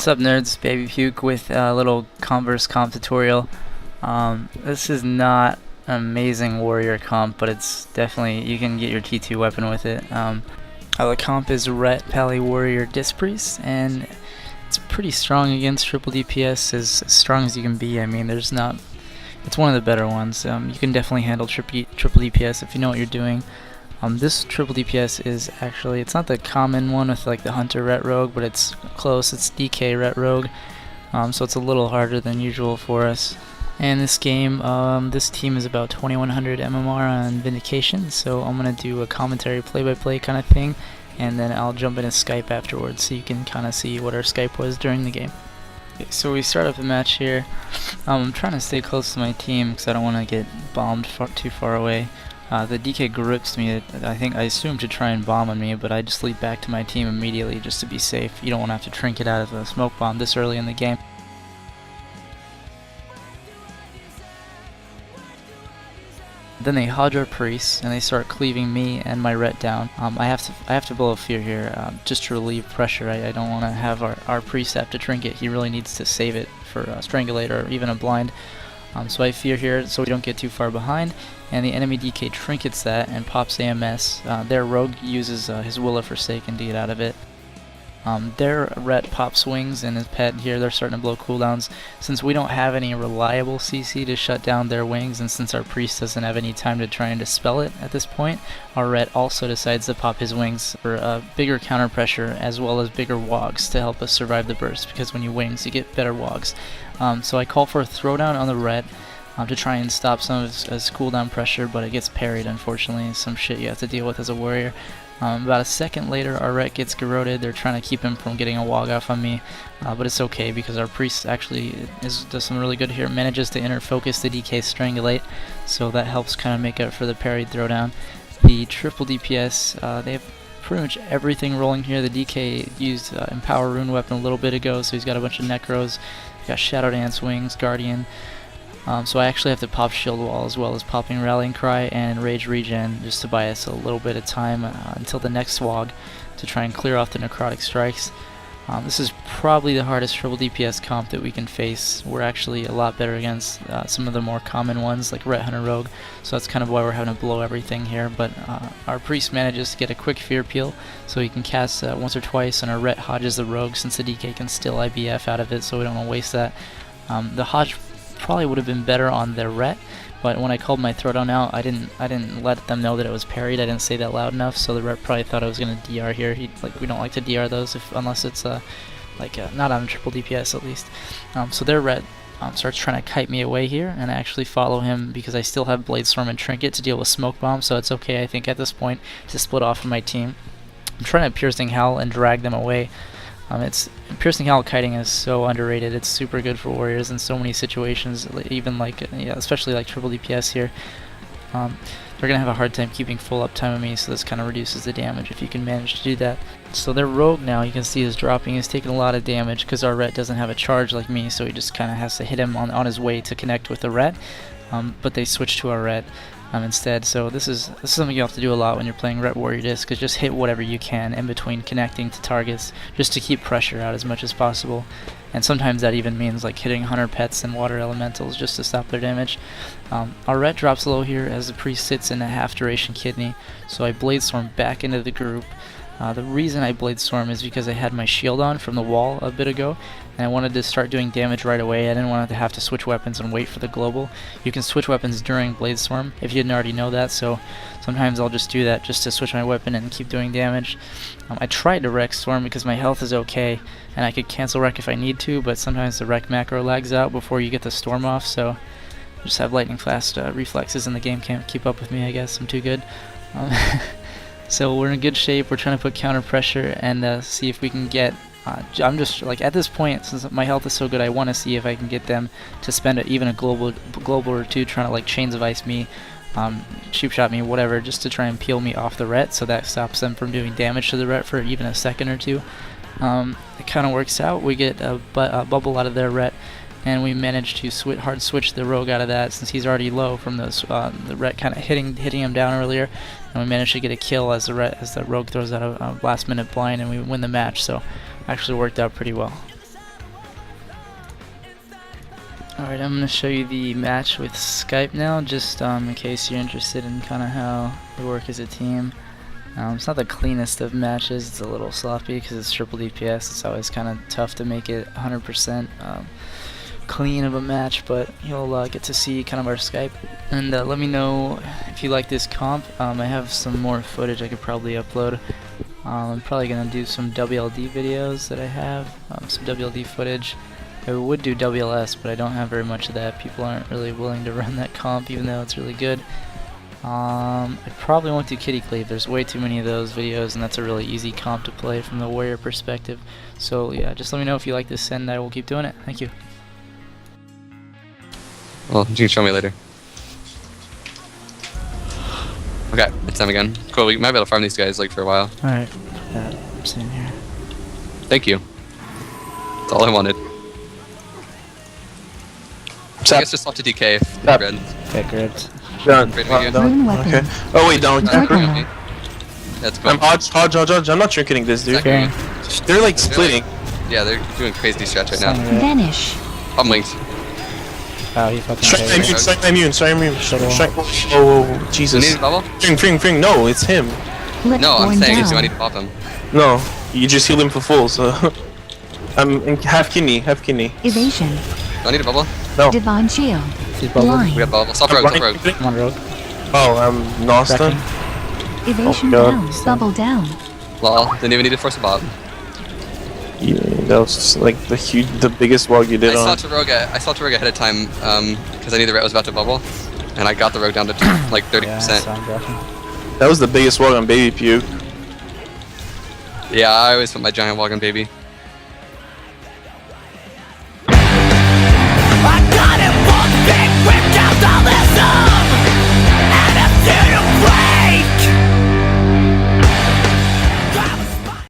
What's up, nerds? Babypuke with a little Converse comp tutorial. This is not an amazing warrior comp, but it's definitely, you can get your T2 weapon with it. The comp is Ret Warrior Priest, and it's pretty strong against triple DPS, as strong as you can be. I mean, it's one of the better ones. You can definitely handle triple DPS if you know what you're doing. This triple DPS is actually, it's not the common one with like the Hunter Ret Rogue, but it's close. It's DK Ret Rogue, so it's a little harder than usual for us. And this game, this team is about 2100 MMR on Vindication, so I'm going to do a commentary play-by-play kind of thing, and then I'll jump into Skype afterwards so you can kind of see what our Skype was during the game. Okay, so we start up the match here. I'm trying to stay close to my team because I don't want to get bombed too far away. The DK grips me, I assume to try and bomb on me, but I just lead back to my team immediately just to be safe. You don't want to have to trinket out of a smoke bomb this early in the game. Then they hodge our priests and they start cleaving me and my Ret down. I have to blow fear here just to relieve pressure. I don't want to have our priest have to trinket. He really needs to save it for a strangulate or even a blind. So I fear here so we don't get too far behind, and the enemy DK trinkets that and pops AMS. Their rogue uses his Will of Forsaken to get out of it. Their Ret pops wings and his pet here, they're starting to blow cooldowns. Since we don't have any reliable CC to shut down their wings, and since our priest doesn't have any time to try and dispel it at this point, our Ret also decides to pop his wings for bigger counter pressure as well as bigger wogs to help us survive the burst, because when you wings you get better wogs. So I call for a throwdown on the Ret to try and stop some of his cooldown pressure, but it gets parried unfortunately. Some shit you have to deal with as a warrior. About a second later, our Ret gets garroted. They're trying to keep him from getting a wog off on me, but it's okay because our priest actually does some really good here. Manages to inner focus the DK strangulate, so that helps kind of make up for the parried throwdown. The triple DPS, they have pretty much everything rolling here. The DK used Empower Rune Weapon a little bit ago, so he's got a bunch of Necros. He's got Shadow Dance Wings, Guardian. So I actually have to pop Shield Wall as well as popping Rallying Cry and Rage Regen just to buy us a little bit of time until the next Swag to try and clear off the Necrotic Strikes. This is probably the hardest triple DPS comp that we can face. We're actually a lot better against some of the more common ones like Ret Hunter Rogue, so that's kind of why we're having to blow everything here. But our priest manages to get a quick fear peel, so he can cast once or twice, and our Ret hodges the Rogue since the DK can still IBF out of it, so we don't want to waste that. The hodge probably would have been better on their Ret, but when I called my throwdown out, I didn't let them know that it was parried. I didn't say that loud enough, so the Ret probably thought I was gonna DR here. We don't like to DR those unless it's not on triple DPS at least. So their Ret starts trying to kite me away here, and I actually follow him because I still have Bladestorm and Trinket to deal with Smoke Bomb, so it's okay I think at this point to split off from my team. I'm trying to Piercing Howl and drag them away. Piercing Howl kiting is so underrated. It's super good for warriors in so many situations, even especially like triple DPS here. They're gonna have a hard time keeping full uptime on me, so this kind of reduces the damage if you can manage to do that. So their rogue now, you can see, is dropping. He's taking a lot of damage because our Ret doesn't have a charge like me, so he just kind of has to hit him on his way to connect with the Ret. But they switch to our Ret instead, so this is something you have to do a lot when you're playing Ret Warrior Disc, is just hit whatever you can in between connecting to targets just to keep pressure out as much as possible. And sometimes that even means like hitting Hunter Pets and Water Elementals just to stop their damage. Our Ret drops low here as the priest sits in a half duration kidney, so I Bladestorm back into the group. The reason I Bladestorm is because I had my shield on from the wall a bit ago, and I wanted to start doing damage right away. I didn't want to have to switch weapons and wait for the global. You can switch weapons during Bladestorm if you didn't already know that, so sometimes I'll just do that just to switch my weapon and keep doing damage. I tried to Wreck Storm because my health is okay, and I could cancel Wreck if I need to, but sometimes the Wreck macro lags out before you get the Storm off, so I just have lightning fast reflexes, and the game can't keep up with me, I guess. I'm too good. So we're in good shape. We're trying to put counter pressure and see if we can get I'm just like, at this point, since my health is so good, I want to see if I can get them to spend even a global or two trying to like Chains of Ice me, cheap shot me, whatever, just to try and peel me off the Ret, so that stops them from doing damage to the Ret for even a second or two. It kind of works out. We get a bubble out of their Ret, and we managed to hard switch the Rogue out of that since he's already low from those the Ret kind of hitting him down earlier, and we managed to get a kill as the Rogue throws out a last minute blind, and we win the match. So actually worked out pretty well. Alright, I'm going to show you the match with Skype now, just in case you're interested in kind of how we work as a team. It's not the cleanest of matches, it's a little sloppy because it's triple DPS. It's always kind of tough to make it 100% clean of a match, but you'll get to see kind of our Skype. And let me know if you like this comp. I have some more footage I could probably upload. I'm probably going to do some WLD videos that I have, some WLD footage. I would do WLS, but I don't have very much of that. People aren't really willing to run that comp, even though it's really good. I probably won't do Kitty Cleave. There's way too many of those videos, and that's a really easy comp to play from the warrior perspective. So yeah, just let me know if you like this, and I will keep doing it. Thank you. Well, you can show me later. Okay, it's time again. Cool, we might be able to farm these guys like for a while. Alright, I'm sitting here. Thank you. That's all I wanted. I guess just left to DK if they red. Okay, great. Done. Rune weapon. Okay. Oh wait, don't. Dark That's cool. I'm Hodge. I'm not trinketing this, dude. Okay. They're like splitting. Yeah, they're doing crazy stretch right now. Vanish. I'm linked. Wow, he fucking Strike immune. Oh, Do Jesus. you need a bubble? Fring. No, it's him. Let No, I'm born saying down. do I need to pop him? No, you just heal him for full, so. I'm in half kidney. Evasion. Do I need a bubble? No. Divine shield. He's bubbled. Blind. We got bubble. Soft rogue, soft rogue. Come on, Rogue. Oh, I'm Nostan. Evasion God. down. Bubble down. Lol, didn't even need to force a bot. Yeah, that was just like the biggest walk you I did saw on. to rogue ahead of time because I knew the ret was about to bubble, and I got the rogue down to like 30%. Yeah, I saw him dropping. That was the biggest walk on Babypuke. Yeah, I always put my giant walk on baby.